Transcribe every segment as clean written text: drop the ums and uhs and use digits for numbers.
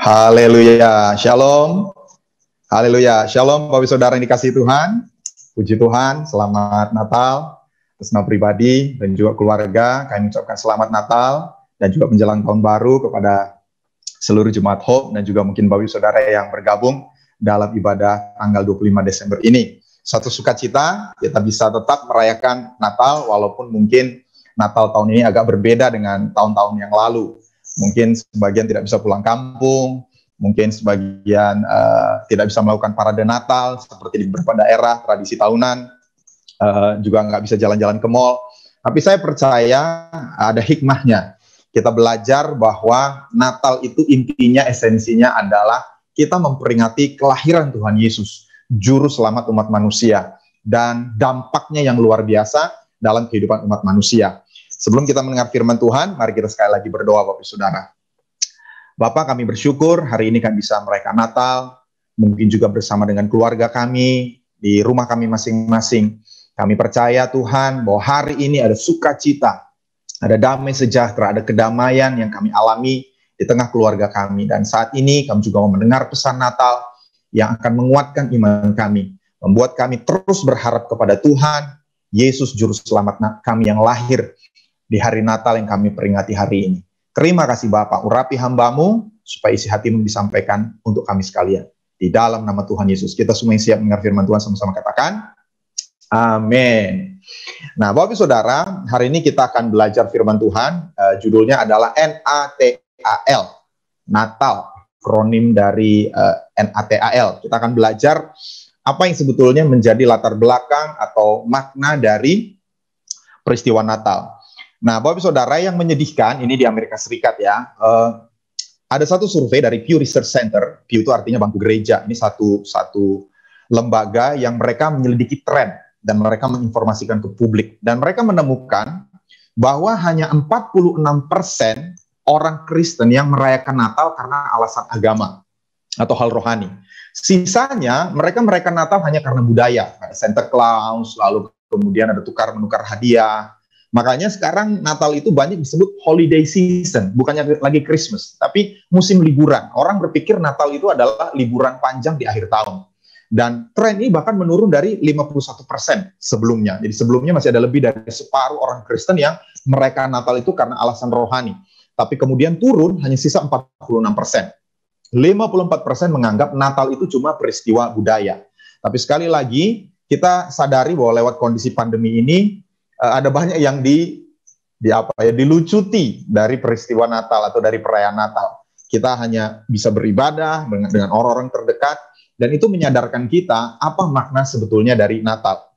Haleluya, shalom. Haleluya, shalom Bapak Saudara yang dikasihi Tuhan. Puji Tuhan, selamat Natal atas nama pribadi dan juga keluarga. Kami ucapkan selamat Natal dan juga menjelang tahun baru kepada seluruh jemaat Hope dan juga mungkin Bapak Saudara yang bergabung dalam ibadah tanggal 25 Desember ini. Satu sukacita, kita bisa tetap merayakan Natal walaupun mungkin Natal tahun ini agak berbeda dengan tahun-tahun yang lalu. Mungkin sebagian tidak bisa pulang kampung, mungkin sebagian tidak bisa melakukan parade Natal seperti di beberapa daerah tradisi tahunan, juga nggak bisa jalan-jalan ke mall. Tapi saya percaya ada hikmahnya. Kita belajar bahwa Natal itu intinya, esensinya adalah kita memperingati kelahiran Tuhan Yesus, Juru Selamat umat manusia, dan dampaknya yang luar biasa dalam kehidupan umat manusia. Sebelum kita mendengar firman Tuhan, mari kita sekali lagi berdoa Bapak Saudara. Bapak, kami bersyukur hari ini kami bisa merayakan Natal, mungkin juga bersama dengan keluarga kami, di rumah kami masing-masing. Kami percaya Tuhan bahwa hari ini ada sukacita, ada damai sejahtera, ada kedamaian yang kami alami di tengah keluarga kami. Dan saat ini kami juga mau mendengar pesan Natal yang akan menguatkan iman kami, membuat kami terus berharap kepada Tuhan, Yesus Juru Selamat kami yang lahir di hari Natal yang kami peringati hari ini. Terima kasih Bapak, urapi hamba-Mu, supaya isi hati-Mu disampaikan untuk kami sekalian. Di dalam nama Tuhan Yesus, kita semua yang siap mendengar firman Tuhan sama-sama katakan, amin. Nah, Bapak Saudara, hari ini kita akan belajar firman Tuhan, judulnya adalah NATAL, Natal, akronim dari NATAL. Kita akan belajar apa yang sebetulnya menjadi latar belakang atau makna dari peristiwa Natal. Nah, Bapak Saudara, yang menyedihkan ini di Amerika Serikat ya, ada satu survei dari Pew Research Center. Pew itu artinya bangku gereja. Ini satu lembaga yang mereka menyelidiki tren dan mereka menginformasikan ke publik. Dan mereka menemukan bahwa hanya 46% orang Kristen yang merayakan Natal karena alasan agama atau hal rohani. Sisanya mereka merayakan Natal hanya karena budaya, ada Santa Claus, lalu kemudian ada tukar-menukar hadiah. Makanya sekarang Natal itu banyak disebut holiday season, bukannya lagi Christmas, tapi musim liburan. Orang berpikir Natal itu adalah liburan panjang di akhir tahun. Dan tren ini bahkan menurun dari 51% sebelumnya. Jadi sebelumnya masih ada lebih dari separuh orang Kristen yang merayakan Natal itu karena alasan rohani. Tapi kemudian turun hanya sisa 46%. 54% menganggap Natal itu cuma peristiwa budaya. Tapi sekali lagi, kita sadari bahwa lewat kondisi pandemi ini, ada banyak yang dilucuti dari peristiwa Natal atau dari perayaan Natal. Kita hanya bisa beribadah dengan orang-orang terdekat, dan itu menyadarkan kita apa makna sebetulnya dari Natal.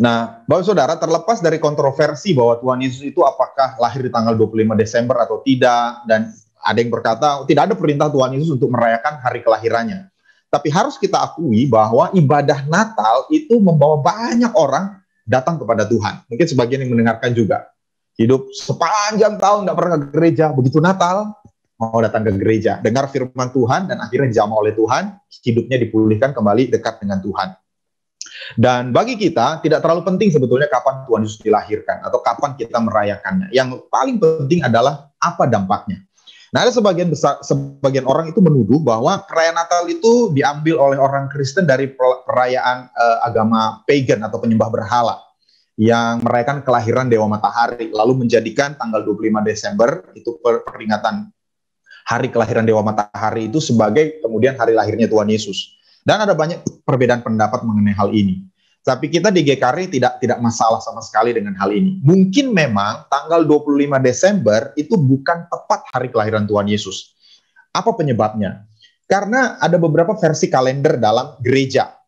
Nah, Bapak Saudara, terlepas dari kontroversi bahwa Tuhan Yesus itu apakah lahir di tanggal 25 Desember atau tidak, dan ada yang berkata tidak ada perintah Tuhan Yesus untuk merayakan hari kelahirannya. Tapi harus kita akui bahwa ibadah Natal itu membawa banyak orang datang kepada Tuhan. Mungkin sebagian yang mendengarkan juga hidup sepanjang tahun tidak pernah ke gereja, begitu Natal mau datang ke gereja, dengar firman Tuhan, dan akhirnya dijamah oleh Tuhan, hidupnya dipulihkan kembali dekat dengan Tuhan. Dan bagi kita tidak terlalu penting sebetulnya kapan Tuhan Yesus dilahirkan atau kapan kita merayakannya. Yang paling penting adalah apa dampaknya. Nah, ada sebagian orang itu menuduh bahwa perayaan Natal itu diambil oleh orang Kristen dari perayaan agama pagan atau penyembah berhala yang merayakan kelahiran Dewa Matahari, lalu menjadikan tanggal 25 Desember itu peringatan hari kelahiran Dewa Matahari itu sebagai kemudian hari lahirnya Tuhan Yesus. Dan ada banyak perbedaan pendapat mengenai hal ini. Tapi kita di GKRI tidak masalah sama sekali dengan hal ini. Mungkin memang tanggal 25 Desember itu bukan tepat hari kelahiran Tuhan Yesus. Apa penyebabnya? Karena ada beberapa versi kalender dalam gereja.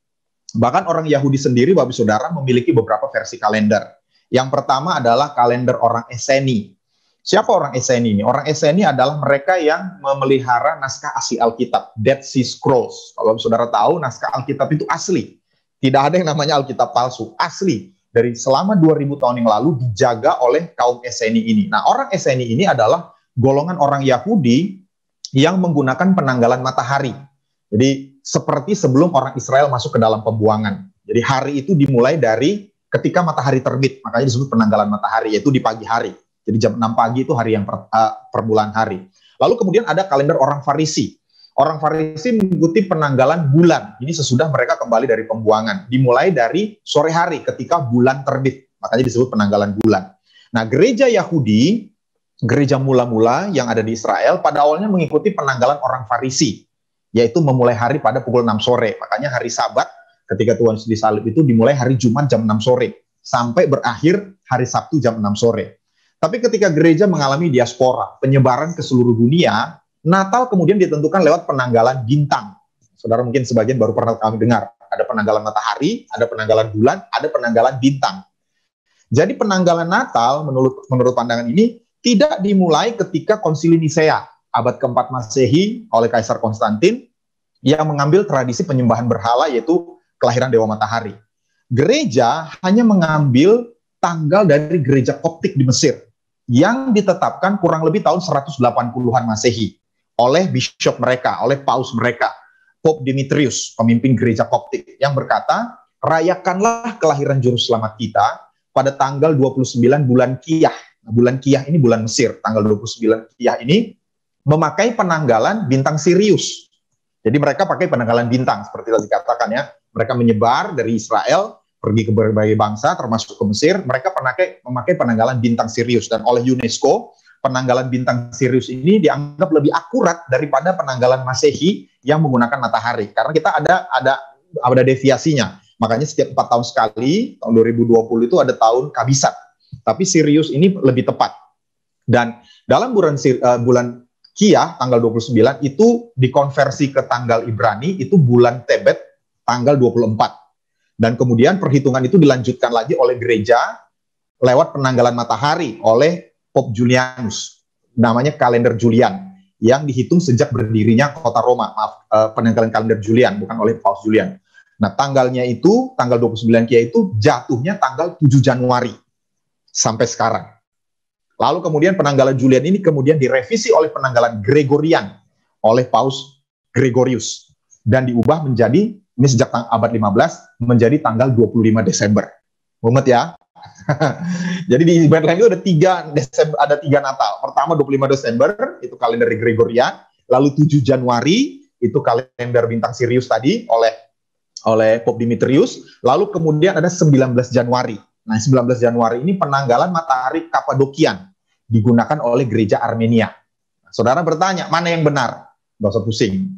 Bahkan orang Yahudi sendiri, Bapak Saudara, memiliki beberapa versi kalender. Yang pertama adalah kalender orang Eseni. Siapa orang Eseni ini? Orang Eseni adalah mereka yang memelihara naskah asli Alkitab, Dead Sea Scrolls. Kalau Saudara tahu, naskah Alkitab itu asli. Tidak ada yang namanya Alkitab palsu, asli. Dari selama 2000 tahun yang lalu dijaga oleh kaum Eseni ini. Nah, orang Eseni ini adalah golongan orang Yahudi yang menggunakan penanggalan matahari. Jadi, seperti sebelum orang Israel masuk ke dalam pembuangan. Jadi, hari itu dimulai dari ketika matahari terbit, makanya disebut penanggalan matahari, yaitu di pagi hari. Jadi, jam 6 pagi itu hari yang per bulan hari. Lalu kemudian ada kalender orang Farisi. Orang Farisi mengikuti penanggalan bulan. Ini sesudah mereka kembali dari pembuangan. Dimulai dari sore hari ketika bulan terbit. Makanya disebut penanggalan bulan. Nah, gereja Yahudi, gereja mula-mula yang ada di Israel, pada awalnya mengikuti penanggalan orang Farisi, yaitu memulai hari pada pukul 6 sore. Makanya hari Sabat ketika Tuhan Yesus disalib itu dimulai hari Jumat jam 6 sore, sampai berakhir hari Sabtu jam 6 sore. Tapi ketika gereja mengalami diaspora, penyebaran ke seluruh dunia, Natal kemudian ditentukan lewat penanggalan bintang. Saudara mungkin sebagian baru pernah kami dengar. Ada penanggalan matahari, ada penanggalan bulan, ada penanggalan bintang. Jadi penanggalan Natal menurut pandangan ini tidak dimulai ketika Konsili Nisea abad ke-4 Masehi oleh Kaisar Konstantin yang mengambil tradisi penyembahan berhala yaitu kelahiran Dewa Matahari. Gereja hanya mengambil tanggal dari gereja Koptik di Mesir yang ditetapkan kurang lebih tahun 180-an Masehi oleh bishop mereka, oleh paus mereka, Pope Demetrius, pemimpin gereja Koptik, yang berkata, rayakanlah kelahiran Juru Selamat kita pada tanggal 29 bulan Kiyah. Nah, bulan Kiyah ini bulan Mesir, tanggal 29 Kiyah ini memakai penanggalan bintang Sirius. Jadi mereka pakai penanggalan bintang, seperti tadi dikatakan ya. Mereka menyebar dari Israel, pergi ke berbagai bangsa, termasuk ke Mesir, mereka memakai penanggalan bintang Sirius. Dan oleh UNESCO, penanggalan bintang Sirius ini dianggap lebih akurat daripada penanggalan Masehi yang menggunakan matahari. Karena kita ada deviasinya. Makanya setiap 4 tahun sekali, tahun 2020 itu ada tahun kabisat. Tapi Sirius ini lebih tepat. Dan dalam bulan Kiyah, tanggal 29, itu dikonversi ke tanggal Ibrani, itu bulan Tebet, tanggal 24. Dan kemudian perhitungan itu dilanjutkan lagi oleh gereja lewat penanggalan matahari oleh Pope Julianus, namanya kalender Julian, yang dihitung sejak berdirinya kota Roma. Penanggalan kalender Julian, bukan oleh Paus Julian. Nah, tanggalnya itu, tanggal 29 Kiyah itu jatuhnya tanggal 7 Januari sampai sekarang. Lalu kemudian penanggalan Julian ini kemudian direvisi oleh penanggalan Gregorian oleh Paus Gregorius dan diubah menjadi, ini sejak abad 15, menjadi tanggal 25 Desember. Mumet ya. Jadi di Bethlehem itu ada tiga Natal. Pertama 25 Desember itu kalender Gregorian, lalu 7 Januari itu kalender bintang Sirius tadi oleh Pope Demetrius, lalu kemudian ada 19 Januari. Nah, 19 Januari ini penanggalan matahari Kapadokian digunakan oleh gereja Armenia. Nah, saudara bertanya, mana yang benar? Nggak usah pusing.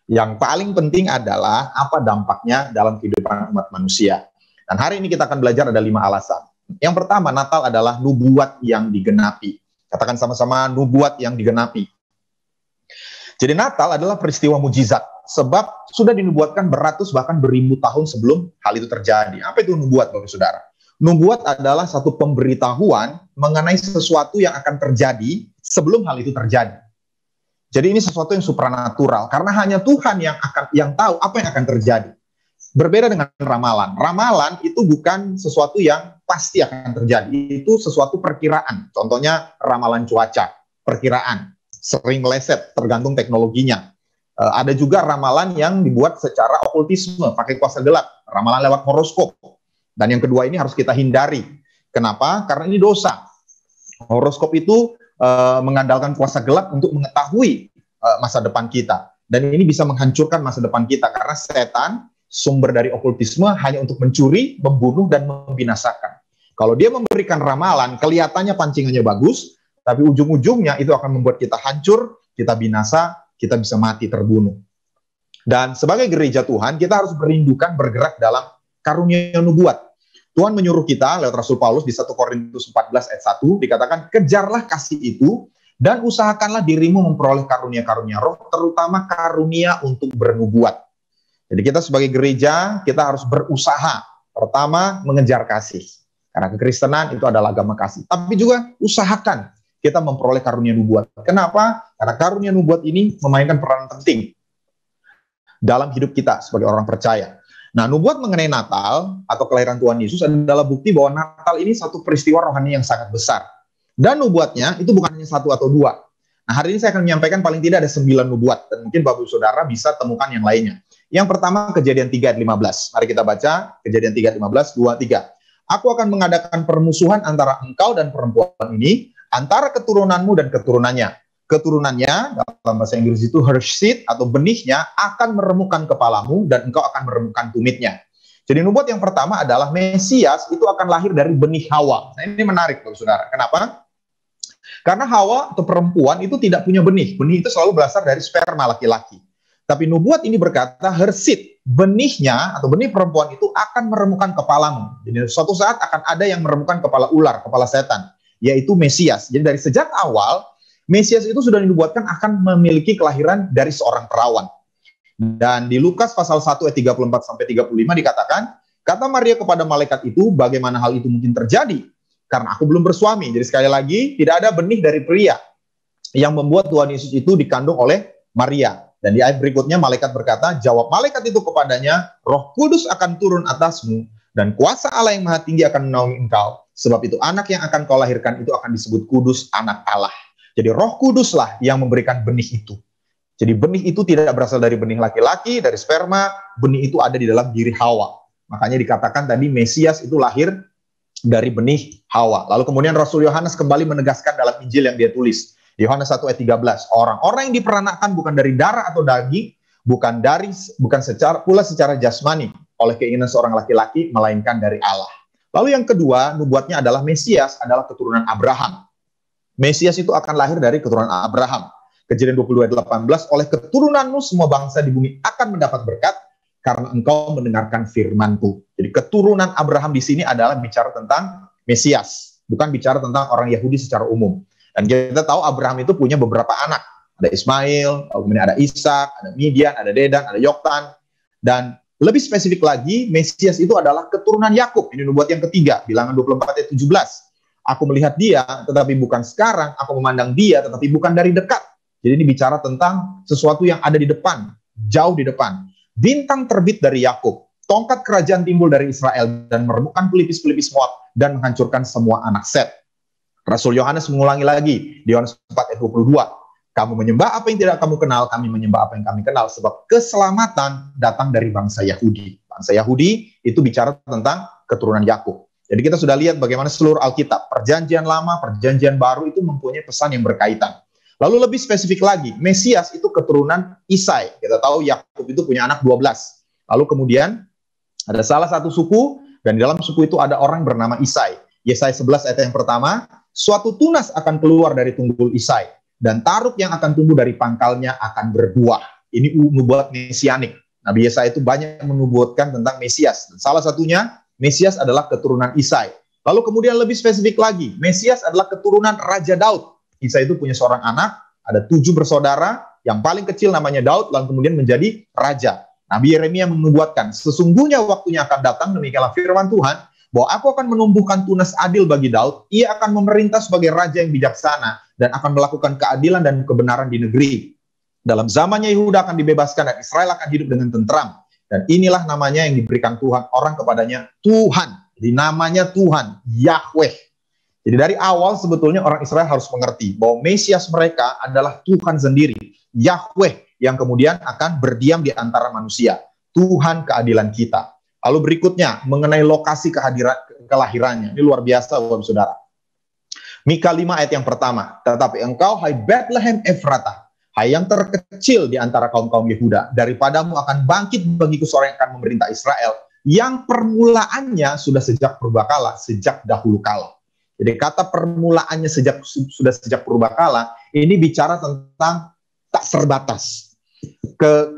Yang paling penting adalah apa dampaknya dalam kehidupan umat manusia. Dan hari ini kita akan belajar ada 5 alasan. Yang pertama, Natal adalah nubuat yang digenapi. Katakan sama-sama, nubuat yang digenapi. Jadi Natal adalah peristiwa mujizat. Sebab sudah dinubuatkan beratus bahkan beribu tahun sebelum hal itu terjadi. Apa itu nubuat, Bapak Saudara? Nubuat adalah satu pemberitahuan mengenai sesuatu yang akan terjadi sebelum hal itu terjadi. Jadi ini sesuatu yang supranatural. Karena hanya Tuhan yang tahu apa yang akan terjadi. Berbeda dengan ramalan. Ramalan itu bukan sesuatu yang pasti akan terjadi. Itu sesuatu perkiraan. Contohnya ramalan cuaca, perkiraan. Sering meleset, tergantung teknologinya. Ada juga ramalan yang dibuat secara okultisme, pakai kuasa gelap. Ramalan lewat horoskop. Dan yang kedua ini harus kita hindari. Kenapa? Karena ini dosa. Horoskop itu mengandalkan kuasa gelap untuk mengetahui masa depan kita. Dan ini bisa menghancurkan masa depan kita. Karena setan, sumber dari okultisme hanya untuk mencuri, membunuh, dan membinasakan. Kalau dia memberikan ramalan, kelihatannya pancingannya bagus, tapi ujung-ujungnya itu akan membuat kita hancur, kita binasa, kita bisa mati terbunuh. Dan sebagai gereja Tuhan, kita harus merindukan bergerak dalam karunia nubuat. Tuhan menyuruh kita, lewat Rasul Paulus di 1 Korintus 14 ayat 1, dikatakan, kejarlah kasih itu, dan usahakanlah dirimu memperoleh karunia-karunia roh, terutama karunia untuk bernubuat. Jadi kita sebagai gereja, kita harus berusaha. Pertama, mengejar kasih. Karena kekristenan itu adalah agama kasih. Tapi juga usahakan kita memperoleh karunia nubuat. Kenapa? Karena karunia nubuat ini memainkan peran penting dalam hidup kita sebagai orang percaya. Nah, nubuat mengenai Natal atau kelahiran Tuhan Yesus adalah bukti bahwa Natal ini satu peristiwa rohani yang sangat besar. Dan nubuatnya itu bukan hanya 1 atau 2. Nah, hari ini saya akan menyampaikan paling tidak ada 9 nubuat. Dan mungkin Bapak Saudara bisa temukan yang lainnya. Yang pertama, Kejadian 3 ayat 15. Mari kita baca Kejadian 3 ayat 15, 2, 3. Aku akan mengadakan permusuhan antara engkau dan perempuan ini, antara keturunanmu dan keturunannya. keturunannya, dalam bahasa Inggris itu her seed atau benihnya akan meremukkan kepalamu dan engkau akan meremukkan tumitnya. Jadi nubuat yang pertama adalah Mesias itu akan lahir dari benih Hawa. Nah, ini menarik, saudara. Kenapa? Karena Hawa atau perempuan itu tidak punya benih. Benih itu selalu berasal dari sperma laki-laki. Tapi nubuat ini berkata, her seed, benihnya atau benih perempuan itu akan meremukkan kepalamu. Jadi suatu saat akan ada yang meremukkan kepala ular, kepala setan, yaitu Mesias. Jadi dari sejak awal, Mesias itu sudah dinubuatkan akan memiliki kelahiran dari seorang perawan. Dan di Lukas pasal 1 ayat 34-35 dikatakan, kata Maria kepada malaikat itu, bagaimana hal itu mungkin terjadi? Karena aku belum bersuami. Jadi sekali lagi, tidak ada benih dari pria yang membuat Tuhan Yesus itu dikandung oleh Maria. Dan di ayat berikutnya malaikat berkata, jawab malaikat itu kepadanya, Roh Kudus akan turun atasmu, dan kuasa Allah yang Maha Tinggi akan menaungi engkau. Sebab itu anak yang akan kau lahirkan itu akan disebut kudus, anak Allah. Jadi Roh Kuduslah yang memberikan benih itu. Jadi benih itu tidak berasal dari benih laki-laki, dari sperma, benih itu ada di dalam diri Hawa. Makanya dikatakan tadi Mesias itu lahir dari benih Hawa. Lalu kemudian Rasul Yohanes kembali menegaskan dalam Injil yang dia tulis. Yohanes 1 ayat 13, orang-orang yang diperanakan bukan dari darah atau daging, bukan secara jasmani oleh keinginan seorang laki-laki, melainkan dari Allah. Lalu yang kedua, nubuatnya adalah Mesias adalah keturunan Abraham. Mesias itu akan lahir dari keturunan Abraham. Kejadian 22 ayat 18, oleh keturunanmu semua bangsa di bumi akan mendapat berkat karena engkau mendengarkan firman-Ku. Jadi keturunan Abraham di sini adalah bicara tentang Mesias, bukan bicara tentang orang Yahudi secara umum. Dan kita tahu Abraham itu punya beberapa anak. Ada Ismail, kemudian ada Ishak, ada Midian, ada Dedan, ada Yoktan. Dan lebih spesifik lagi, Mesias itu adalah keturunan Yakub. Ini nubuat yang ketiga, Bilangan 24 ayat 17. Aku melihat dia, tetapi bukan sekarang. Aku memandang dia, tetapi bukan dari dekat. Jadi ini bicara tentang sesuatu yang ada di depan, jauh di depan. Bintang terbit dari Yakub, tongkat kerajaan timbul dari Israel dan meremukkan pelipis-pelipis Moab dan menghancurkan semua anak Set. Rasul Yohanes mengulangi lagi di Yohanes 4 ayat 22. Kamu menyembah apa yang tidak kamu kenal, kami menyembah apa yang kami kenal, sebab keselamatan datang dari bangsa Yahudi. Bangsa Yahudi itu bicara tentang keturunan Yakub. Jadi kita sudah lihat bagaimana seluruh Alkitab, perjanjian lama, perjanjian baru itu mempunyai pesan yang berkaitan. Lalu lebih spesifik lagi, Mesias itu keturunan Isai. Kita tahu Yakub itu punya anak 12. Lalu kemudian ada salah satu suku, dan di dalam suku itu ada orang bernama Isai. Yesaya 11 ayat yang pertama, suatu tunas akan keluar dari tunggul Isai, dan taruk yang akan tumbuh dari pangkalnya akan berbuah. Ini nubuat mesianik. Nabi Yesaya itu banyak menubuatkan tentang Mesias. Dan salah satunya, Mesias adalah keturunan Isai. Lalu kemudian lebih spesifik lagi, Mesias adalah keturunan Raja Daud. Isai itu punya seorang anak, ada 7 bersaudara, yang paling kecil namanya Daud, lalu kemudian menjadi raja. Nabi Yeremia menubuatkan, sesungguhnya waktunya akan datang, demikianlah firman Tuhan, bahwa aku akan menumbuhkan tunas adil bagi Daud, ia akan memerintah sebagai raja yang bijaksana, dan akan melakukan keadilan dan kebenaran di negeri. Dalam zamannya Yehuda akan dibebaskan, dan Israel akan hidup dengan tentram. Dan inilah namanya yang diberikan Tuhan, orang kepadanya Tuhan. Jadi namanya Tuhan, Yahweh. Jadi dari awal sebetulnya orang Israel harus mengerti bahwa Mesias mereka adalah Tuhan sendiri, Yahweh, yang kemudian akan berdiam di antara manusia. Tuhan keadilan kita. Lalu berikutnya mengenai lokasi kelahirannya. Ini luar biasa Bapak Saudara. Mika 5 ayat yang pertama. Tetapi engkau hai Bethlehem Efratah, hai yang terkecil di antara kaum-kaum Yehuda, daripadamu akan bangkit bagiku seorang yang akan memerintah Israel, yang permulaannya sudah sejak purbakala, sejak dahulu kala. Jadi kata permulaannya sudah sejak purbakala, ini bicara tentang tak terbatas. Ke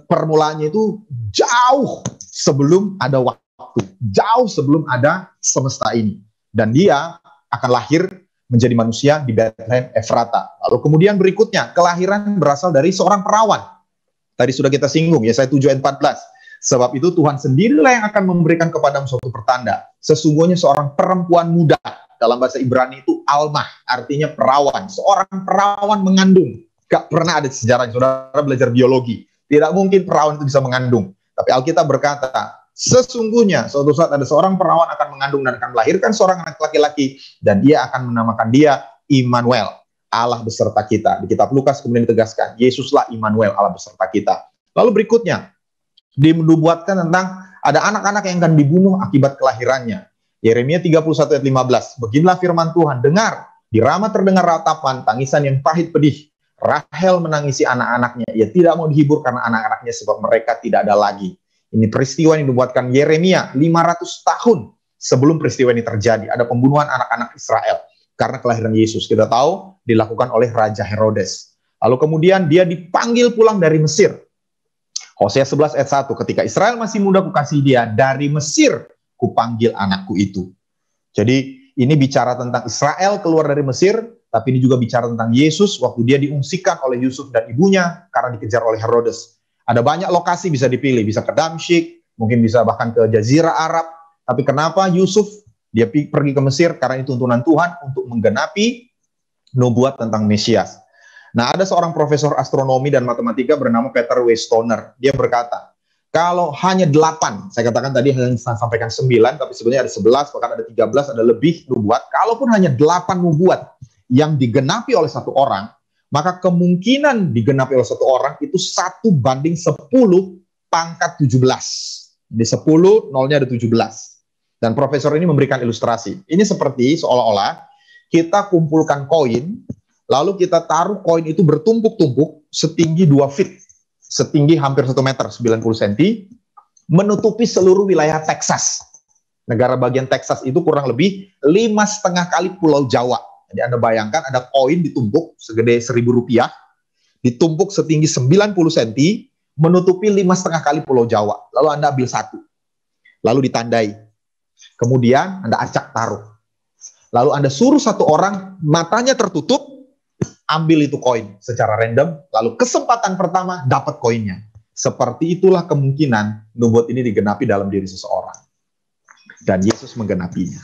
permulaannya itu jauh sebelum ada waktu, jauh sebelum ada semesta ini. Dan dia akan lahir menjadi manusia di Bethlehem Efrata. Lalu kemudian berikutnya, kelahiran berasal dari seorang perawan. Tadi sudah kita singgung, Yesaya 7 ayat 14. Sebab itu Tuhan sendirilah yang akan memberikan kepadamu suatu pertanda. Sesungguhnya seorang perempuan muda, dalam bahasa Ibrani itu almah, artinya perawan. Seorang perawan mengandung. Gak pernah ada sejarah, saudara belajar biologi. Tidak mungkin perawan itu bisa mengandung. Tapi Alkitab berkata, sesungguhnya suatu saat ada seorang perawan akan mengandung dan akan melahirkan seorang anak laki-laki, dan dia akan menamakan dia Immanuel, Allah beserta kita. Di kitab Lukas kemudian ditegaskan, Yesuslah Immanuel, Allah beserta kita. Lalu berikutnya, dinubuatkan tentang ada anak-anak yang akan dibunuh akibat kelahirannya. Yeremia 31 ayat 15, beginilah firman Tuhan, dengar, Di Rama terdengar ratapan, tangisan yang pahit pedih. Rahel menangisi anak-anaknya. Ia tidak mau dihibur karena anak-anaknya sebab mereka tidak ada lagi. Ini peristiwa yang dibuatkan Yeremia 500 tahun sebelum peristiwa ini terjadi. Ada pembunuhan anak-anak Israel karena kelahiran Yesus. Kita tahu dilakukan oleh Raja Herodes. Lalu kemudian dia dipanggil pulang dari Mesir. Hosea 11 ayat 1, ketika Israel masih muda kukasih dia, dari Mesir kupanggil anakku itu. Jadi ini bicara tentang Israel keluar dari Mesir, tapi ini juga bicara tentang Yesus waktu dia diungsikan oleh Yusuf dan ibunya karena dikejar oleh Herodes. Ada banyak lokasi bisa dipilih, bisa ke Damsyik, mungkin bisa bahkan ke Jazirah Arab. Tapi kenapa Yusuf dia pergi ke Mesir? Karena itu tuntunan Tuhan untuk menggenapi nubuat tentang Mesias. Nah, ada seorang profesor astronomi dan matematika bernama Peter W. Stoner. Dia berkata, kalau hanya 8, saya katakan tadi hanya sampaikan 9, tapi sebenarnya ada 11, bahkan ada 13, ada lebih nubuat. Kalaupun hanya 8 nubuat yang digenapi oleh satu orang, maka kemungkinan digenapi oleh satu orang itu 1:10 pangkat 17. Di 10, nolnya ada 17. Dan profesor ini memberikan ilustrasi. Ini seperti seolah-olah kita kumpulkan koin, lalu kita taruh koin itu bertumpuk-tumpuk setinggi 2 feet. Setinggi hampir 1 meter, 90 cm, menutupi seluruh wilayah Texas. Negara bagian Texas itu kurang lebih 5,5 kali Pulau Jawa. Jadi Anda bayangkan ada koin ditumpuk segede Rp1.000, ditumpuk setinggi 90 cm, menutupi 5,5 kali Pulau Jawa. Lalu Anda ambil satu, lalu ditandai. Kemudian Anda acak taruh. Lalu Anda suruh satu orang, matanya tertutup, ambil itu koin secara random, lalu kesempatan pertama dapat koinnya. Seperti itulah kemungkinan nubuat ini digenapi dalam diri seseorang. Dan Yesus menggenapinya.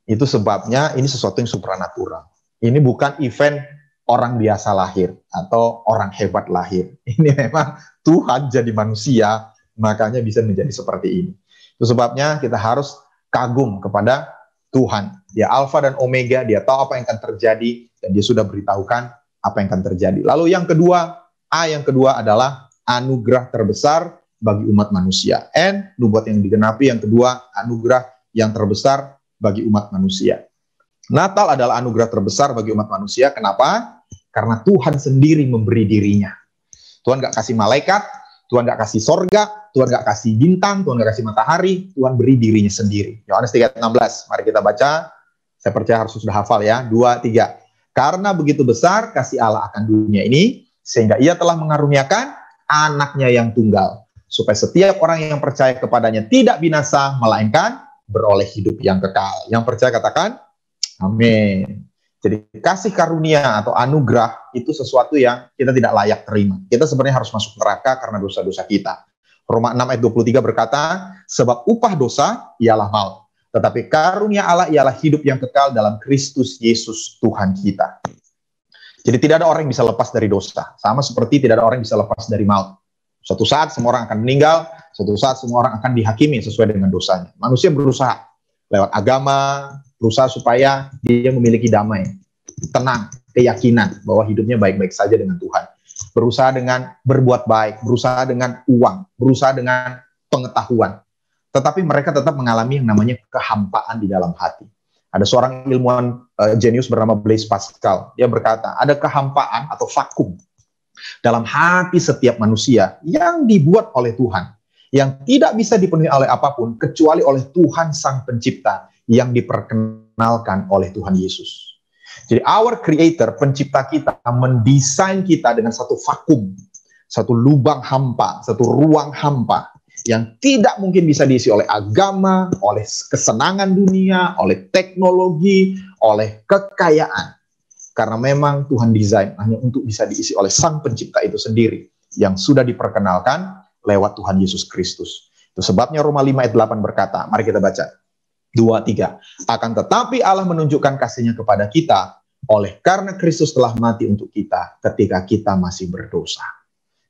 Itu sebabnya ini sesuatu yang supranatural. Ini bukan event orang biasa lahir atau orang hebat lahir. Ini memang Tuhan jadi manusia, makanya bisa menjadi seperti ini. Itu sebabnya kita harus kagum kepada Tuhan. Dia Alfa dan Omega, dia tahu apa yang akan terjadi, dan dia sudah beritahukan apa yang akan terjadi. Lalu yang kedua, yang kedua adalah anugerah terbesar bagi umat manusia. Nubuat yang digenapi, yang kedua, anugerah yang terbesar bagi umat manusia. Natal adalah anugerah terbesar bagi umat manusia. Kenapa? Karena Tuhan sendiri memberi dirinya. Tuhan gak kasih malaikat, Tuhan gak kasih sorga, Tuhan gak kasih bintang, Tuhan gak kasih matahari, Tuhan beri dirinya sendiri. Yohanes 3:16, mari kita baca. Saya percaya harus sudah hafal ya. 2, 3. Karena begitu besar kasih Allah akan dunia ini, sehingga ia telah mengaruniakan anaknya yang tunggal, supaya setiap orang yang percaya kepadanya tidak binasa, melainkan beroleh hidup yang kekal. Yang percaya katakan, amin. Jadi kasih karunia atau anugerah itu sesuatu yang kita tidak layak terima. Kita sebenarnya harus masuk neraka karena dosa-dosa kita. Roma 6 ayat 23 berkata, sebab upah dosa ialah maut. Tetapi karunia Allah ialah hidup yang kekal dalam Kristus Yesus Tuhan kita. Jadi tidak ada orang yang bisa lepas dari dosa. Sama seperti tidak ada orang yang bisa lepas dari maut. Suatu saat semua orang akan meninggal, suatu saat semua orang akan dihakimi sesuai dengan dosanya. Manusia berusaha lewat agama, berusaha supaya dia memiliki damai, tenang, keyakinan bahwa hidupnya baik-baik saja dengan Tuhan. Berusaha dengan berbuat baik, berusaha dengan uang, berusaha dengan pengetahuan. Tetapi mereka tetap mengalami yang namanya kehampaan di dalam hati. Ada seorang ilmuwan jenius bernama Blaise Pascal. Dia berkata, ada kehampaan atau vakum dalam hati setiap manusia yang dibuat oleh Tuhan, yang tidak bisa dipenuhi oleh apapun kecuali oleh Tuhan Sang Pencipta yang diperkenalkan oleh Tuhan Yesus. Jadi our creator, pencipta kita, mendesain kita dengan satu vakum, satu lubang hampa, satu ruang hampa yang tidak mungkin bisa diisi oleh agama, oleh kesenangan dunia, oleh teknologi, oleh kekayaan. Karena memang Tuhan desain hanya untuk bisa diisi oleh Sang Pencipta itu sendiri yang sudah diperkenalkan lewat Tuhan Yesus Kristus. Itu sebabnya Roma 5 ayat 8 berkata, mari kita baca. 2, 3. Akan tetapi Allah menunjukkan kasih-Nya kepada kita oleh karena Kristus telah mati untuk kita ketika kita masih berdosa.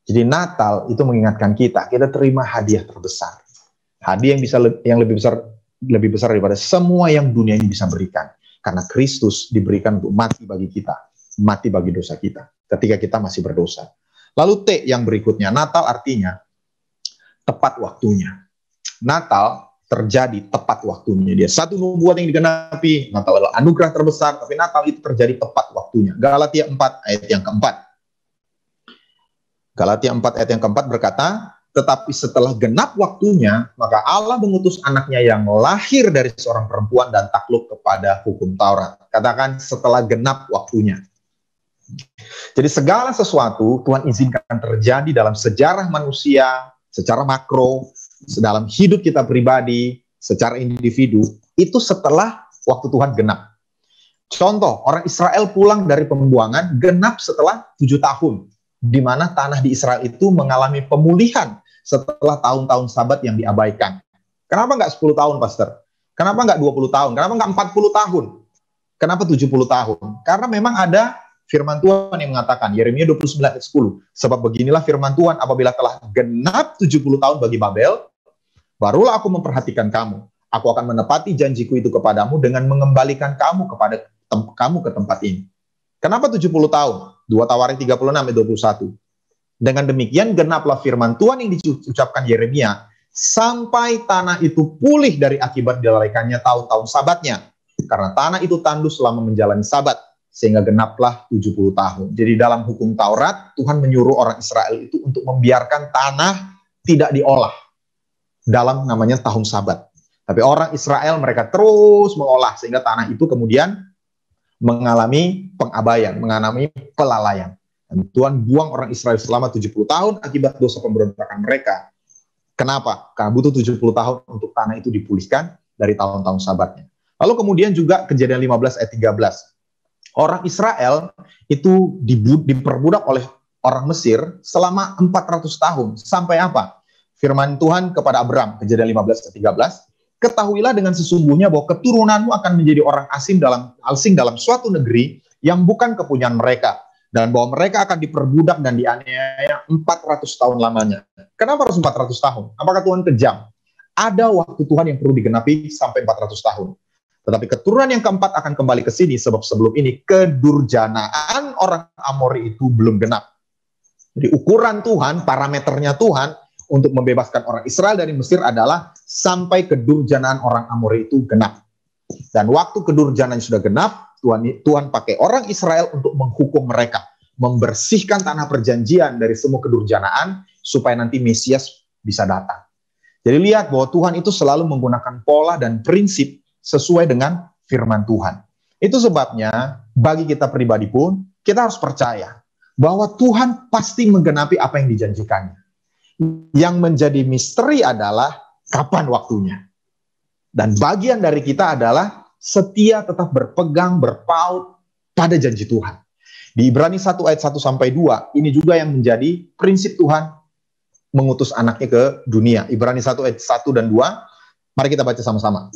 Jadi Natal itu mengingatkan kita terima hadiah terbesar. Hadiah yang lebih besar daripada semua yang dunia ini bisa berikan. Karena Kristus diberikan untuk mati bagi kita, mati bagi dosa kita ketika kita masih berdosa. Lalu T yang berikutnya, Natal artinya tepat waktunya. Natal terjadi tepat waktunya. Dia satu nubuat yang digenapi, Natal adalah anugerah terbesar, tapi Natal itu terjadi tepat waktunya. Galatia 4 ayat yang keempat. Galatia 4 ayat yang keempat berkata, tetapi setelah genap waktunya, maka Allah mengutus anaknya yang lahir dari seorang perempuan dan takluk kepada hukum Taurat. Katakan setelah genap waktunya. Jadi segala sesuatu Tuhan izinkan terjadi dalam sejarah manusia, secara makro, dalam hidup kita pribadi, secara individu, itu setelah waktu Tuhan genap. Contoh, orang Israel pulang dari pembuangan genap setelah 7 tahun, di mana tanah di Israel itu mengalami pemulihan setelah tahun-tahun Sabat yang diabaikan. Kenapa nggak 10 tahun, Pastor? Kenapa nggak 20 tahun? Kenapa nggak 40 tahun? Kenapa 70 tahun? Karena memang ada firman Tuhan yang mengatakan, Yeremia 29 ayat 10, sebab beginilah firman Tuhan, apabila telah genap 70 tahun bagi Babel, barulah aku memperhatikan kamu. Aku akan menepati janjiku itu kepadamu dengan mengembalikan kamu ke tempat ini. Kenapa 70 tahun? 2 Tawarik 36 ayat 21. Dengan demikian genaplah firman Tuhan yang diucapkan Yeremia, sampai tanah itu pulih dari akibat dilalaikannya tahun-tahun Sabatnya. Karena tanah itu tandus selama menjalani Sabat, sehingga genaplah 70 tahun. Jadi dalam hukum Taurat, Tuhan menyuruh orang Israel itu untuk membiarkan tanah tidak diolah dalam namanya tahun Sabat. Tapi orang Israel mereka terus mengolah, sehingga tanah itu kemudian mengalami pengabaian, mengalami kelalaian. Dan Tuhan buang orang Israel selama 70 tahun akibat dosa pemberontakan mereka. Kenapa? Karena butuh 70 tahun untuk tanah itu dipulihkan dari tahun-tahun Sabatnya. Lalu kemudian juga Kejadian 15 ayat 13. Orang Israel itu diperbudak oleh orang Mesir selama 400 tahun. Sampai apa? Firman Tuhan kepada Abram, Kejadian 15 ayat 13. Ketahuilah dengan sesungguhnya bahwa keturunanmu akan menjadi orang asing dalam suatu negeri yang bukan kepunyaan mereka. Dan bahwa mereka akan diperbudak dan dianiaya 400 tahun lamanya. Kenapa harus 400 tahun? Apakah Tuhan kejam? Ada waktu Tuhan yang perlu digenapi sampai 400 tahun. Tetapi keturunan yang keempat akan kembali ke sini, sebab sebelum ini kedurjanaan orang Amori itu belum genap. Jadi ukuran Tuhan, parameternya Tuhan untuk membebaskan orang Israel dari Mesir adalah sampai kedurjanaan orang Amori itu genap. Dan waktu kedurjanaan sudah genap, Tuhan pakai orang Israel untuk menghukum mereka, membersihkan tanah perjanjian dari semua kedurjanaan, supaya nanti Mesias bisa datang. Jadi lihat bahwa Tuhan itu selalu menggunakan pola dan prinsip sesuai dengan firman Tuhan. Itu sebabnya bagi kita pribadi pun, kita harus percaya bahwa Tuhan pasti menggenapi apa yang dijanjikannya. Yang menjadi misteri adalah kapan waktunya. Dan bagian dari kita adalah setia tetap berpegang, berpaut pada janji Tuhan. Di Ibrani 1 ayat 1 sampai 2, ini juga yang menjadi prinsip Tuhan mengutus anaknya ke dunia. Ibrani 1 ayat 1 dan 2, mari kita baca sama-sama.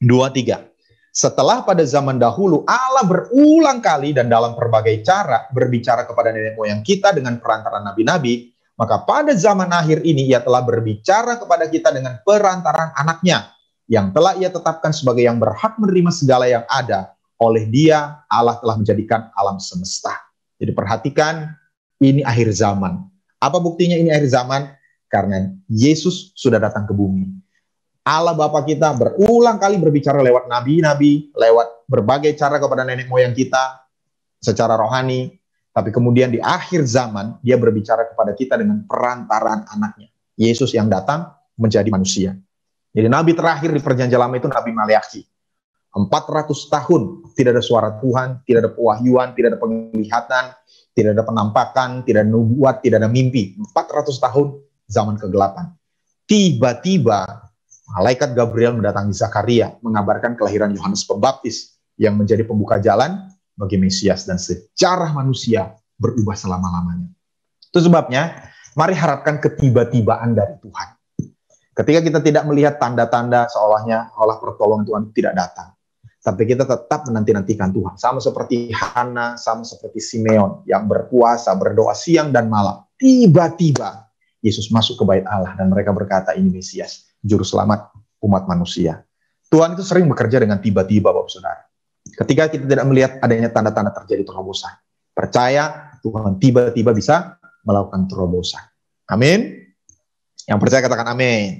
2, 3. Setelah pada zaman dahulu Allah berulang kali dan dalam berbagai cara berbicara kepada nenek moyang kita dengan perantaraan nabi-nabi, maka pada zaman akhir ini ia telah berbicara kepada kita dengan perantaraan anaknya, yang telah ia tetapkan sebagai yang berhak menerima segala yang ada. Oleh dia, Allah telah menjadikan alam semesta. Jadi perhatikan, ini akhir zaman. Apa buktinya ini akhir zaman? Karena Yesus sudah datang ke bumi. Allah Bapa kita berulang kali berbicara lewat nabi-nabi, lewat berbagai cara kepada nenek moyang kita, secara rohani. Tapi kemudian di akhir zaman, dia berbicara kepada kita dengan perantaraan anaknya. Yesus yang datang menjadi manusia. Jadi nabi terakhir di perjanjian lama itu Nabi Maleakhi. 400 tahun tidak ada suara Tuhan, tidak ada pewahyuan, tidak ada penglihatan, tidak ada penampakan, tidak ada nubuat, tidak ada mimpi. 400 tahun zaman kegelapan. Tiba-tiba malaikat Gabriel mendatangi Zakaria mengabarkan kelahiran Yohanes Pembaptis yang menjadi pembuka jalan bagi Mesias, dan sejarah manusia berubah selama-lamanya. Itu sebabnya mari harapkan ketiba-tibaan dari Tuhan. Ketika kita tidak melihat tanda-tanda seolahnya Allah pertolongan Tuhan tidak datang. Tapi kita tetap menanti-nantikan Tuhan. Sama seperti Hana, sama seperti Simeon yang berpuasa, berdoa siang dan malam. Tiba-tiba Yesus masuk ke bait Allah dan mereka berkata, ini Mesias, juru selamat umat manusia. Tuhan itu sering bekerja dengan tiba-tiba, Bapak Saudara. Ketika kita tidak melihat adanya tanda-tanda terjadi terobosan, percaya Tuhan tiba-tiba bisa melakukan terobosan. Amin. Yang percaya katakan amin.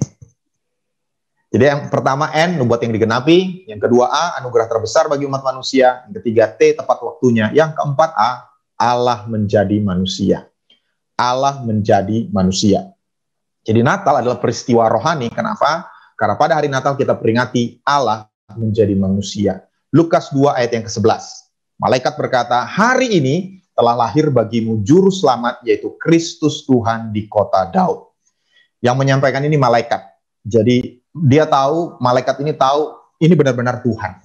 Jadi yang pertama N, nubuat yang digenapi. Yang kedua A, anugerah terbesar bagi umat manusia. Yang ketiga T, tepat waktunya. Yang keempat A, Allah menjadi manusia. Allah menjadi manusia. Jadi Natal adalah peristiwa rohani. Kenapa? Karena pada hari Natal kita peringati Allah menjadi manusia. Lukas 2 ayat yang ke-11. Malaikat berkata, hari ini telah lahir bagimu juru selamat, yaitu Kristus Tuhan di kota Daud. Yang menyampaikan ini malaikat. Jadi dia tahu, malaikat ini tahu, ini benar-benar Tuhan.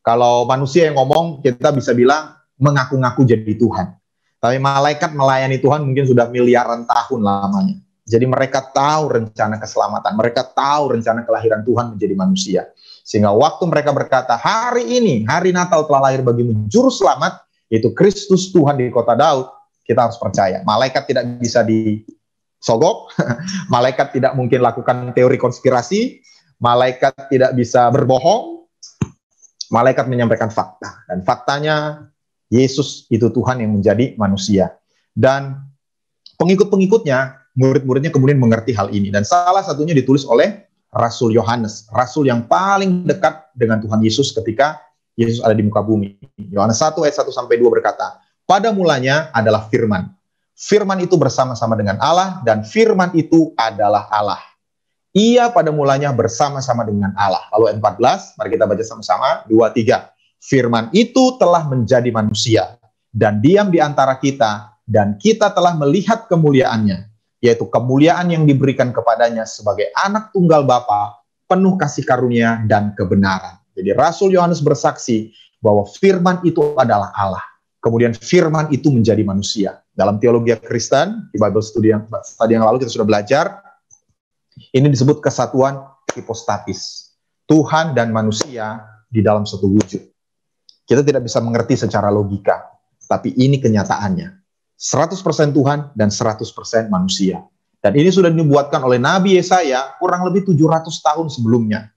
Kalau manusia yang ngomong, kita bisa bilang mengaku-ngaku jadi Tuhan. Tapi malaikat melayani Tuhan mungkin sudah miliaran tahun lamanya. Jadi mereka tahu rencana keselamatan, mereka tahu rencana kelahiran Tuhan menjadi manusia. Sehingga waktu mereka berkata, hari ini, hari Natal telah lahir bagimu juru selamat, yaitu Kristus Tuhan di kota Daud, kita harus percaya. Malaikat tidak bisa disogok, malaikat tidak mungkin lakukan teori konspirasi, malaikat tidak bisa berbohong, malaikat menyampaikan fakta. Dan faktanya, Yesus itu Tuhan yang menjadi manusia. Dan pengikut-pengikutnya, murid-muridnya kemudian mengerti hal ini. Dan salah satunya ditulis oleh Rasul Yohanes, rasul yang paling dekat dengan Tuhan Yesus ketika Yesus ada di muka bumi. Yohanes 1 ayat 1 sampai 2 berkata, pada mulanya adalah firman. Firman itu bersama-sama dengan Allah, dan firman itu adalah Allah. Ia pada mulanya bersama-sama dengan Allah. Lalu ayat 14, mari kita baca sama-sama, 2, 3. Firman itu telah menjadi manusia, dan diam di antara kita, dan kita telah melihat kemuliaannya, yaitu kemuliaan yang diberikan kepadanya sebagai anak tunggal Bapa, penuh kasih karunia dan kebenaran. Jadi Rasul Yohanes bersaksi bahwa firman itu adalah Allah. Kemudian firman itu menjadi manusia. Dalam teologi Kristen, di Bible Study yang lalu kita sudah belajar, ini disebut kesatuan hipostatis. Tuhan dan manusia di dalam satu wujud. Kita tidak bisa mengerti secara logika, tapi ini kenyataannya. 100% Tuhan dan 100% manusia. Dan ini sudah dinubuatkan oleh Nabi Yesaya kurang lebih 700 tahun sebelumnya.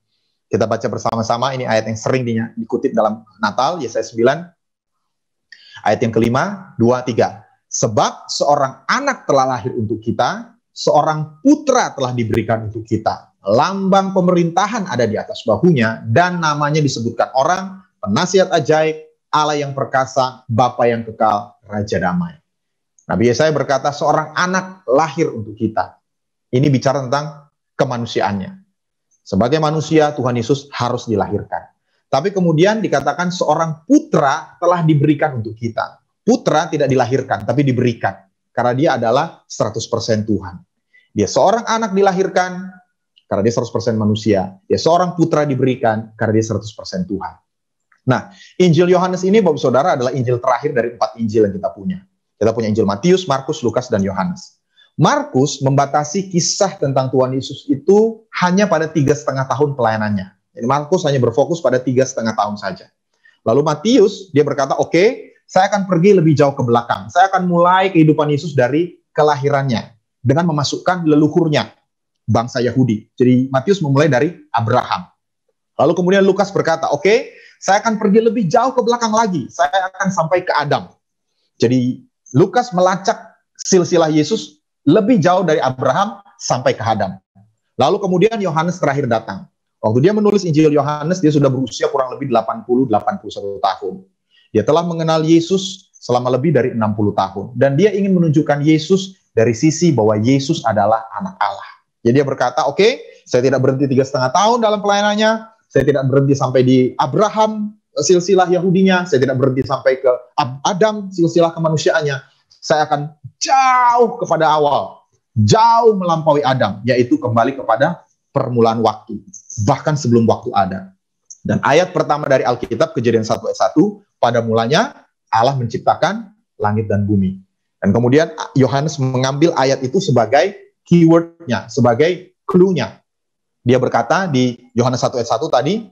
Kita baca bersama-sama, ini ayat yang sering dikutip dalam Natal, Yesaya 9. Ayat yang kelima, 2, 3. Sebab seorang anak telah lahir untuk kita, seorang putra telah diberikan untuk kita. Lambang pemerintahan ada di atas bahunya, dan namanya disebutkan orang, penasihat ajaib, Allah yang perkasa, Bapa yang kekal, Raja damai. Nabi Yesaya berkata, seorang anak lahir untuk kita. Ini bicara tentang kemanusiaannya. Sebagai manusia, Tuhan Yesus harus dilahirkan. Tapi kemudian dikatakan seorang putra telah diberikan untuk kita. Putra tidak dilahirkan, tapi diberikan. Karena dia adalah 100% Tuhan. Dia seorang anak dilahirkan, karena dia 100% manusia. Dia seorang putra diberikan, karena dia 100% Tuhan. Nah, Injil Yohanes ini, Bapak Saudara, adalah Injil terakhir dari 4 Injil yang kita punya. Kita punya Injil Matius, Markus, Lukas, dan Yohanes. Markus membatasi kisah tentang Tuhan Yesus itu hanya pada 3,5 tahun pelayanannya. Jadi Markus hanya berfokus pada 3,5 tahun saja. Lalu Matius, dia berkata, oke, saya akan pergi lebih jauh ke belakang. Saya akan mulai kehidupan Yesus dari kelahirannya, dengan memasukkan leluhurnya, bangsa Yahudi. Jadi Matius memulai dari Abraham. Lalu kemudian Lukas berkata, oke, saya akan pergi lebih jauh ke belakang lagi. Saya akan sampai ke Adam. Jadi Lukas melacak silsilah Yesus lebih jauh dari Abraham sampai ke Adam. Lalu kemudian Yohanes terakhir datang. Waktu dia menulis Injil Yohanes, dia sudah berusia kurang lebih 80-81 tahun. Dia telah mengenal Yesus selama lebih dari 60 tahun. Dan dia ingin menunjukkan Yesus dari sisi bahwa Yesus adalah anak Allah. Jadi dia berkata, oke, saya tidak berhenti 3,5 tahun dalam pelayanannya. Saya tidak berhenti sampai di Abraham, silsilah Yahudinya. Saya tidak berhenti sampai ke Adam, silsilah kemanusiaannya. Saya akan jauh kepada awal. Jauh melampaui Adam, yaitu kembali kepada permulaan waktu. Bahkan sebelum waktu ada. Dan ayat pertama dari Alkitab, Kejadian 1 ayat 1, pada mulanya Allah menciptakan langit dan bumi. Dan kemudian Yohanes mengambil ayat itu sebagai keywordnya, sebagai clue-nya. Dia berkata di Yohanes 1 ayat 1 tadi,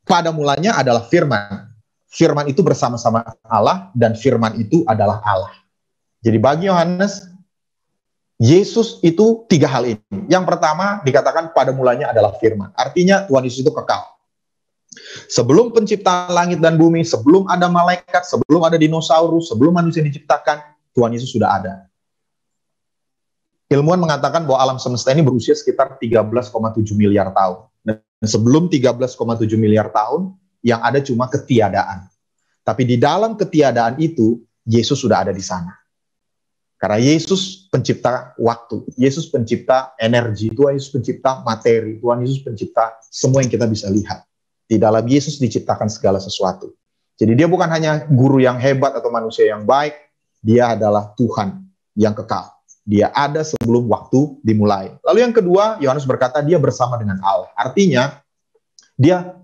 pada mulanya adalah firman. Firman itu bersama-sama Allah, dan firman itu adalah Allah. Jadi bagi Yohanes, Yesus itu 3 hal ini. Yang pertama dikatakan pada mulanya adalah firman. Artinya Tuhan Yesus itu kekal. Sebelum penciptaan langit dan bumi, sebelum ada malaikat, sebelum ada dinosaurus, sebelum manusia diciptakan, Tuhan Yesus sudah ada. Ilmuwan mengatakan bahwa alam semesta ini berusia sekitar 13,7 miliar tahun. sebelum 13,7 miliar tahun, yang ada cuma ketiadaan. Tapi di dalam ketiadaan itu, Yesus sudah ada di sana. Karena Yesus pencipta waktu, Yesus pencipta energi, Tuhan Yesus pencipta materi, Tuhan Yesus pencipta semua yang kita bisa lihat. Di dalam Yesus diciptakan segala sesuatu. Jadi dia bukan hanya guru yang hebat atau manusia yang baik, dia adalah Tuhan yang kekal. Dia ada sebelum waktu dimulai. Lalu yang kedua, Yohanes berkata dia bersama dengan Allah. Artinya, dia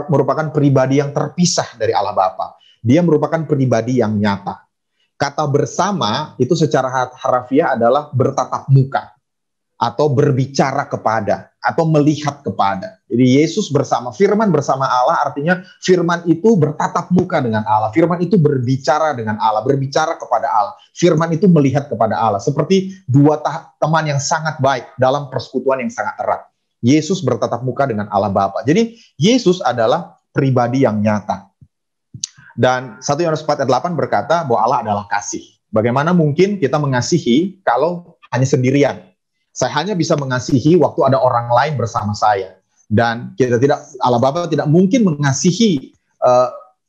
merupakan pribadi yang terpisah dari Allah Bapa. Dia merupakan pribadi yang nyata. Kata bersama itu secara harafiah adalah bertatap muka, atau berbicara kepada, atau melihat kepada. Jadi Yesus bersama, firman bersama Allah artinya firman itu bertatap muka dengan Allah. Firman itu berbicara dengan Allah, berbicara kepada Allah. Firman itu melihat kepada Allah. Seperti dua teman yang sangat baik dalam persekutuan yang sangat erat. Yesus bertatap muka dengan Allah Bapa. Jadi Yesus adalah pribadi yang nyata. Dan 1 Yohanes 4 ayat 8 berkata bahwa Allah adalah kasih. Bagaimana mungkin kita mengasihi kalau hanya sendirian? Saya hanya bisa mengasihi waktu ada orang lain bersama saya. Dan Allah Bapa tidak mungkin mengasihi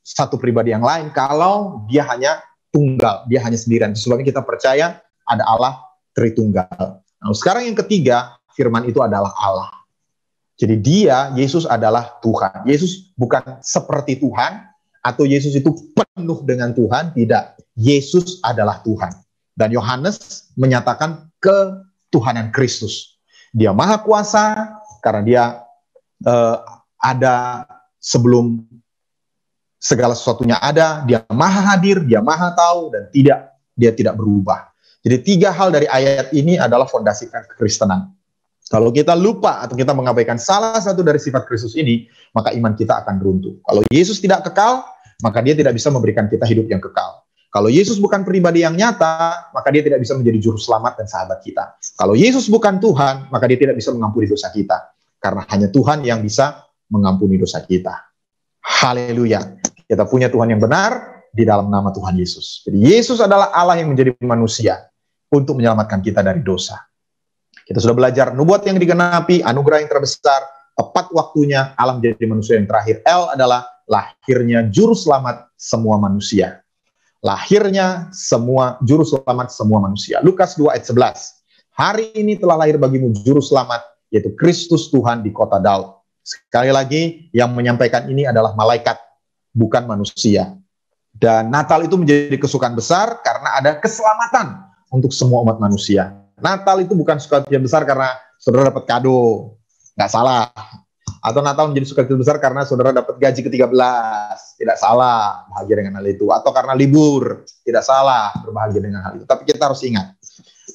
satu pribadi yang lain kalau dia hanya tunggal, dia hanya sendirian. Sebabnya kita percaya ada Allah Tritunggal. Nah, sekarang yang ketiga, firman itu adalah Allah. Jadi Yesus adalah Tuhan. Yesus bukan seperti Tuhan, atau Yesus itu penuh dengan Tuhan, tidak. Yesus adalah Tuhan. Dan Yohanes menyatakan Tuhanan Kristus. Dia maha kuasa karena dia ada sebelum segala sesuatunya ada. Dia maha hadir, dia maha tahu, dan dia tidak berubah. Jadi 3 hal dari ayat ini adalah fondasi kekristenan. Kalau kita lupa atau kita mengabaikan salah satu dari sifat Kristus ini, maka iman kita akan runtuh. Kalau Yesus tidak kekal, maka dia tidak bisa memberikan kita hidup yang kekal. Kalau Yesus bukan pribadi yang nyata, maka dia tidak bisa menjadi juru selamat dan sahabat kita. Kalau Yesus bukan Tuhan, maka dia tidak bisa mengampuni dosa kita. Karena hanya Tuhan yang bisa mengampuni dosa kita. Haleluya. Kita punya Tuhan yang benar di dalam nama Tuhan Yesus. Jadi Yesus adalah Allah yang menjadi manusia untuk menyelamatkan kita dari dosa. Kita sudah belajar nubuat yang digenapi, anugerah yang terbesar, tepat waktunya Allah menjadi manusia yang terakhir. L adalah lahirnya juru selamat semua manusia. Lahirnya juru selamat semua manusia. Lukas 2 ayat 11. Hari ini telah lahir bagimu juru selamat, yaitu Kristus Tuhan di kota Daud. Sekali lagi, yang menyampaikan ini adalah malaikat, bukan manusia. Dan Natal itu menjadi kesukaan besar karena ada keselamatan untuk semua umat manusia. Natal itu bukan sukacita besar karena saudara dapat kado, nggak salah. Atau Natal menjadi sukacita besar karena saudara dapat gaji ke-13, tidak salah, bahagia dengan hal itu. Atau karena libur, tidak salah, berbahagia dengan hal itu. Tapi kita harus ingat,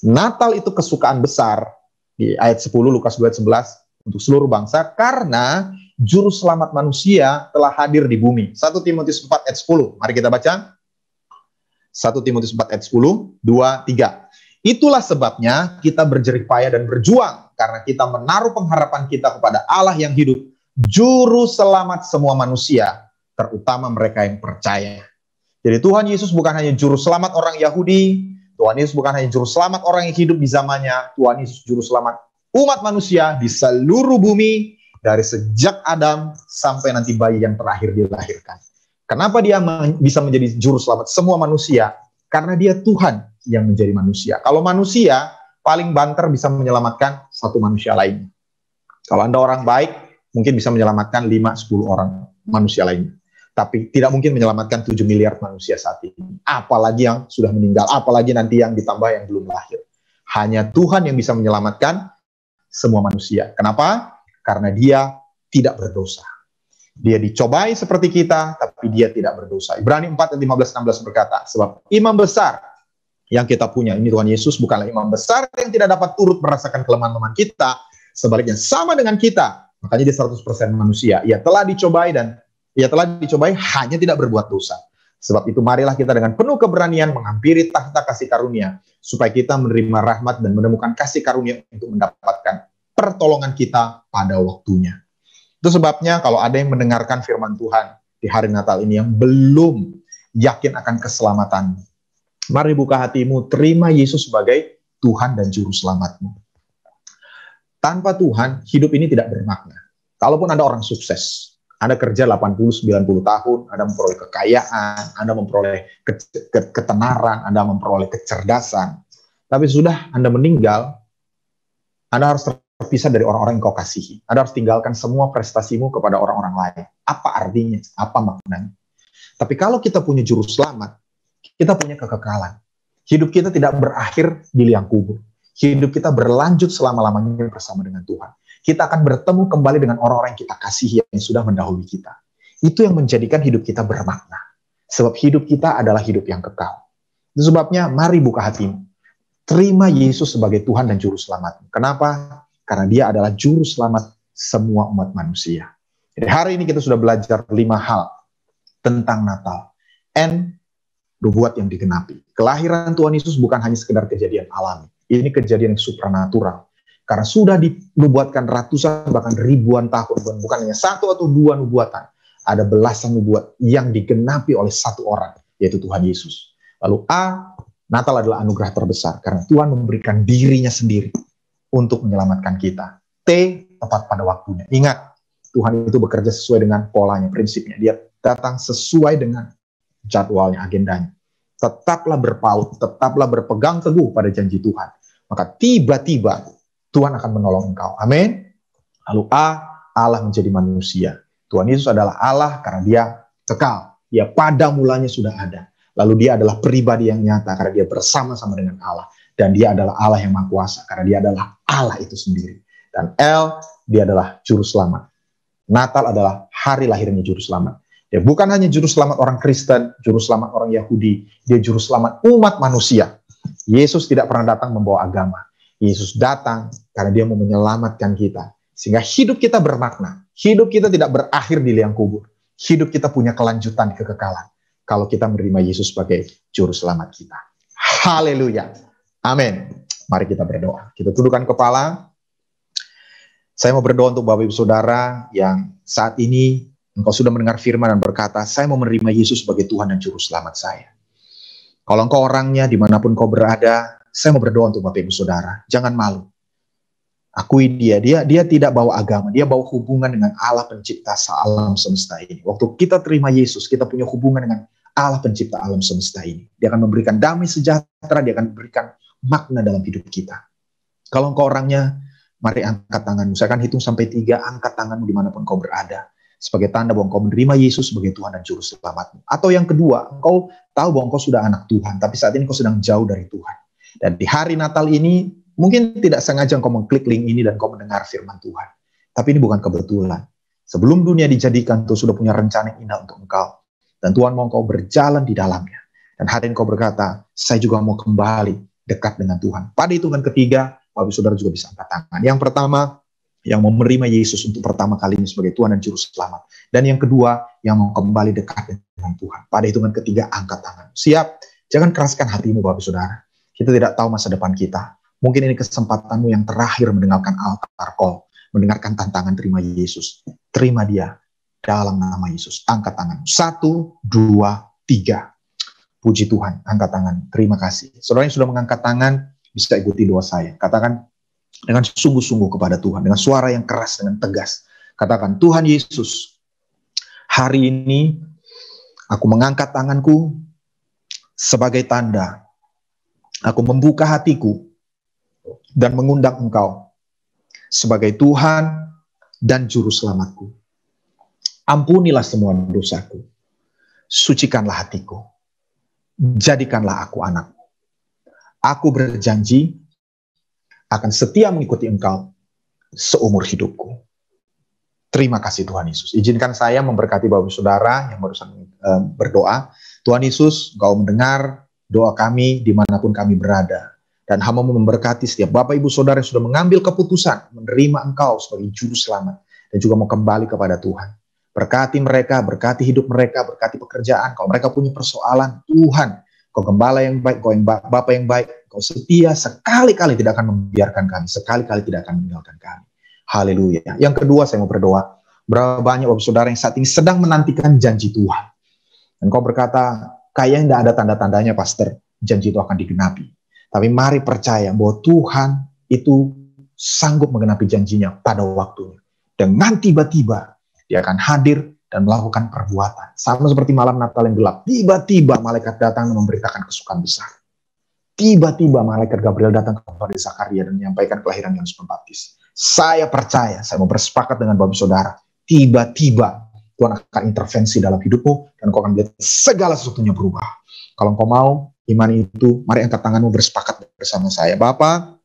Natal itu kesukaan besar, di ayat 10 Lukas 2 ayat 11, untuk seluruh bangsa, karena juru selamat manusia telah hadir di bumi. 1 Timotius 4 ayat 10, mari kita baca. 1 Timotius 4 ayat 10, 2, 3. Itulah sebabnya kita berjerih payah dan berjuang, karena kita menaruh pengharapan kita kepada Allah yang hidup, juru selamat semua manusia, terutama mereka yang percaya. Jadi Tuhan Yesus bukan hanya juru selamat orang Yahudi, Tuhan Yesus bukan hanya juru selamat orang yang hidup di zamannya, Tuhan Yesus juru selamat umat manusia di seluruh bumi, dari sejak Adam sampai nanti bayi yang terakhir dilahirkan. Kenapa dia bisa menjadi juru selamat semua manusia? Karena dia Tuhan yang menjadi manusia. Kalau manusia, paling banter bisa menyelamatkan satu manusia lainnya. Kalau Anda orang baik, mungkin bisa menyelamatkan 5-10 orang manusia lainnya. Tapi tidak mungkin menyelamatkan 7 miliar manusia saat ini. Apalagi yang sudah meninggal, apalagi nanti yang ditambah yang belum lahir. Hanya Tuhan yang bisa menyelamatkan semua manusia. Kenapa? Karena dia tidak berdosa. Dia dicobai seperti kita, tapi dia tidak berdosa. Ibrani 4 ayat 15-16 berkata, sebab imam besar yang kita punya, ini Tuhan Yesus, bukanlah imam besar yang tidak dapat turut merasakan kelemahan-kelemahan kita, sebaliknya sama dengan kita, makanya dia 100% manusia. Ia telah dicobai hanya tidak berbuat dosa. Sebab itu marilah kita dengan penuh keberanian menghampiri tahta kasih karunia, supaya kita menerima rahmat dan menemukan kasih karunia untuk mendapatkan pertolongan kita pada waktunya. Itu sebabnya kalau ada yang mendengarkan firman Tuhan di hari Natal ini yang belum yakin akan keselamatan, mari buka hatimu, terima Yesus sebagai Tuhan dan Juru Selamatmu. Tanpa Tuhan, hidup ini tidak bermakna. Kalaupun Anda orang sukses, Anda kerja 80-90 tahun, Anda memperoleh kekayaan, Anda memperoleh ketenaran, Anda memperoleh kecerdasan. Tapi sudah Anda meninggal, Anda harus terpisah dari orang-orang yang kau kasihi. Anda harus tinggalkan semua prestasimu kepada orang-orang lain. Apa artinya? Apa maknanya? Tapi kalau kita punya juru selamat, kita punya kekekalan. Hidup kita tidak berakhir di liang kubur. Hidup kita berlanjut selama-lamanya bersama dengan Tuhan. Kita akan bertemu kembali dengan orang-orang yang kita kasihi yang sudah mendahului kita. Itu yang menjadikan hidup kita bermakna. Sebab hidup kita adalah hidup yang kekal. Itu sebabnya mari buka hatimu. Terima Yesus sebagai Tuhan dan Juru Selamatmu. Kenapa? Karena Dia adalah Juru Selamat semua umat manusia. Jadi hari ini kita sudah belajar 5 hal tentang Natal. Nubuat yang digenapi. Kelahiran Tuhan Yesus bukan hanya sekedar kejadian alami. Ini kejadian yang supranatural. Karena sudah dinubuatkan ratusan bahkan ribuan tahun. Bukan hanya 1 atau 2 nubuatan. Ada belasan nubuat yang digenapi oleh satu orang, yaitu Tuhan Yesus. Lalu A, Natal adalah anugerah terbesar. Karena Tuhan memberikan dirinya sendiri untuk menyelamatkan kita. T, tepat pada waktunya. Ingat, Tuhan itu bekerja sesuai dengan polanya, prinsipnya. Dia datang sesuai dengan jadwalnya, agendanya. Tetaplah berpaut, tetaplah berpegang teguh pada janji Tuhan. Maka tiba-tiba Tuhan akan menolong engkau. Amin. Lalu A, Allah menjadi manusia. Tuhan Yesus adalah Allah karena Dia kekal. Dia pada mulanya sudah ada. Lalu Dia adalah pribadi yang nyata karena Dia bersama-sama dengan Allah. Dan Dia adalah Allah yang Maha Kuasa karena Dia adalah Allah itu sendiri. Dan L, Dia adalah Juru Selamat. Natal adalah hari lahirnya Juru Selamat. Dia bukan hanya Juru Selamat orang Kristen, Juru Selamat orang Yahudi. Dia Juru Selamat umat manusia. Yesus tidak pernah datang membawa agama. Yesus datang karena Dia mau menyelamatkan kita. Sehingga hidup kita bermakna. Hidup kita tidak berakhir di liang kubur. Hidup kita punya kelanjutan di kekekalan. Kalau kita menerima Yesus sebagai Juru Selamat kita. Haleluya. Amin. Mari kita berdoa. Kita tundukkan kepala. Saya mau berdoa untuk Bapak Ibu Saudara yang saat ini engkau sudah mendengar firman dan berkata, saya mau menerima Yesus sebagai Tuhan dan Juru Selamat saya. Kalau engkau orangnya, dimanapun kau berada, saya mau berdoa untuk Bapak Ibu Saudara. Jangan malu. Akui dia tidak bawa agama, dia bawa hubungan dengan Allah pencipta alam semesta ini. Waktu kita terima Yesus, kita punya hubungan dengan Allah pencipta alam semesta ini. Dia akan memberikan damai sejahtera, dia akan memberikan makna dalam hidup kita. Kalau engkau orangnya, mari angkat tanganmu. Saya akan hitung sampai 3, angkat tanganmu dimanapun kau berada. Sebagai tanda bahwa engkau menerima Yesus sebagai Tuhan dan Juru Selamatmu. Atau yang kedua, engkau tahu bahwa engkau sudah anak Tuhan, tapi saat ini engkau sedang jauh dari Tuhan. Dan di hari Natal ini, mungkin tidak sengaja engkau mengklik link ini dan engkau mendengar firman Tuhan. Tapi ini bukan kebetulan. Sebelum dunia dijadikan, Tuhan sudah punya rencana yang indah untuk engkau. Dan Tuhan mau engkau berjalan di dalamnya. Dan hari ini engkau berkata, saya juga mau kembali dekat dengan Tuhan. Pada hitungan ketiga, Bapak Saudara juga bisa angkat tangan. Yang pertama, yang mau menerima Yesus untuk pertama kalinya sebagai Tuhan dan Juru Selamat. Dan yang kedua, yang mau kembali dekat dengan Tuhan. Pada hitungan ketiga, angkat tangan. Siap? Jangan keraskan hatimu, Bapak Saudara. Kita tidak tahu masa depan kita. Mungkin ini kesempatanmu yang terakhir mendengarkan altar call, mendengarkan tantangan terima Yesus. Terima Dia dalam nama Yesus. Angkat tangan. 1, 2, 3. Puji Tuhan, angkat tangan. Terima kasih. Saudara yang sudah mengangkat tangan, bisa ikuti doa saya. Katakan dengan sungguh-sungguh kepada Tuhan, dengan suara yang keras, dengan tegas. Katakan, Tuhan Yesus, hari ini aku mengangkat tanganku sebagai tanda. Aku membuka hatiku dan mengundang Engkau sebagai Tuhan dan Juru Selamatku. Ampunilah semua dosaku. Sucikanlah hatiku. Jadikanlah aku anak. Aku berjanji akan setia mengikuti Engkau seumur hidupku. Terima kasih Tuhan Yesus. Izinkan saya memberkati Bapak Saudara yang barusan berdoa. Tuhan Yesus, Engkau mendengar doa kami dimanapun kami berada. Dan hamba-Mu memberkati setiap Bapak Ibu Saudara yang sudah mengambil keputusan menerima Engkau sebagai Juru Selamat. Dan juga mau kembali kepada Tuhan. Berkati mereka, berkati hidup mereka, berkati pekerjaan. Kalau mereka punya persoalan, Tuhan, Kau gembala yang baik, Kau yang Bapa yang baik, Kau setia, sekali-kali tidak akan membiarkan kami, sekali-kali tidak akan meninggalkan kami. Haleluya. Yang kedua saya mau berdoa, berapa banyak Bapak Saudara yang saat ini sedang menantikan janji Tuhan. Dan Kau berkata, kayaknya tidak ada tanda-tandanya Pastor, janji itu akan digenapi. Tapi mari percaya bahwa Tuhan itu sanggup menggenapi janjinya pada waktunya. dengan tiba-tiba dia akan hadir dan melakukan perbuatan. Sama seperti malam Natal yang gelap. Tiba-tiba malaikat datang dan memberitakan kesukaan besar. Tiba-tiba malaikat Gabriel datang kepada Zakaria dan menyampaikan kelahiran Yohanes Pembaptis. Saya percaya, saya mau bersepakat dengan Bapak Saudara. Tiba-tiba Tuhan akan intervensi dalam hidupmu dan kau akan melihat segala sesuatunya berubah. Kalau engkau mau iman itu, mari angkat tanganmu bersepakat bersama saya. Bapak,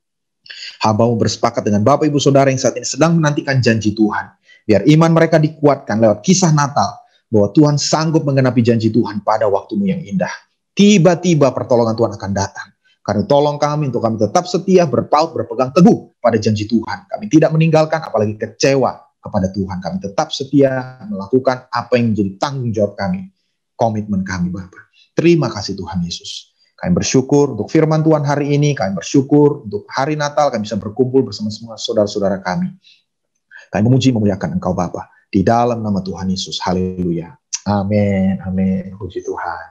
hambamu bersepakat dengan Bapak Ibu Saudara yang saat ini sedang menantikan janji Tuhan. Biar iman mereka dikuatkan lewat kisah Natal, bahwa Tuhan sanggup menggenapi janji Tuhan pada waktumu yang indah. Tiba-tiba pertolongan Tuhan akan datang. Karena tolong kami untuk kami tetap setia, berpaut, berpegang teguh pada janji Tuhan. Kami tidak meninggalkan, apalagi kecewa kepada Tuhan. Kami tetap setia melakukan apa yang menjadi tanggung jawab kami. Komitmen kami, Bapak. Terima kasih Tuhan Yesus. Kami bersyukur untuk firman Tuhan hari ini. Kami bersyukur untuk hari Natal kami bisa berkumpul bersama semua saudara-saudara kami. Kami memuji memuliakan Engkau Bapa. Di dalam nama Tuhan Yesus. Haleluya. Amin. Amin. Puji Tuhan.